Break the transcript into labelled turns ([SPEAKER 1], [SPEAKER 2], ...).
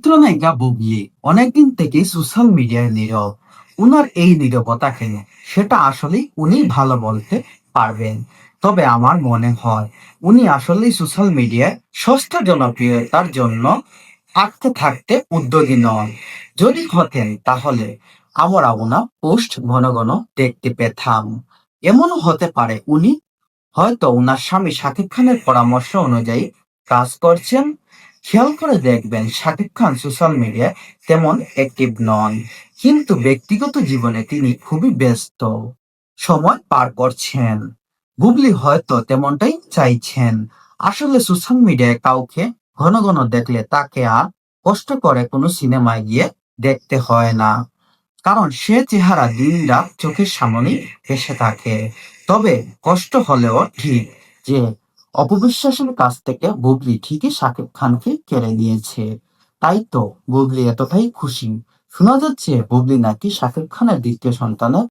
[SPEAKER 1] চিত্রনায়িকা বুবলি অনেকদিন থেকেই সোশ্যাল মিডিয়ায় নীরব। উনার এই নীরবতা কেন, সেটা আসলে উনি ভালো বলতে পারবেন। তবে আমার মনে হয় উনি আসলেই সোশ্যাল মিডিয়ায় সস্তা জনপ্রিয়তার জন্য থাকতে থাকতে উদ্যোগী নন। যদি হতেন তাহলে আমরা ওনার পোস্ট ঘন ঘন দেখতে পেতাম। এমনও হতে পারে উনি হয়তো উনার স্বামী শাকিব খানের পরামর্শ অনুযায়ী কাজ করছেন। খেয়াল করে দেখবেন শাকিব খান সোশ্যাল মিডিয়ায় তেমন অ্যাক্টিভ নন, কিন্তু ব্যক্তিগত জীবনে তিনি খুবই ব্যস্ত সময় পার করছেন। বুবলি হয়তো তেমনটাই চাইছেন। আসলে সোশ্যাল মিডিয়ায় কাউকে ঘন ঘন দেখলে তাকে আর কষ্ট করে কোনো সিনেমায় গিয়ে দেখতে হয় না, কারণ সে চেহারা দিন-রাত চোখের সামনেই ভেসে থাকে। তবে কষ্ট হলেও ঠিক যে অপবিশ্বাসের কাছ থেকে বুবলি ঠিকই শাকিব খানকে কেড়ে নিয়েছে। তাই তো বুবলি এতটাই খুশি। শোনা যাচ্ছে বুবলি নাকি শাকিব খানের দ্বিতীয় সন্তানের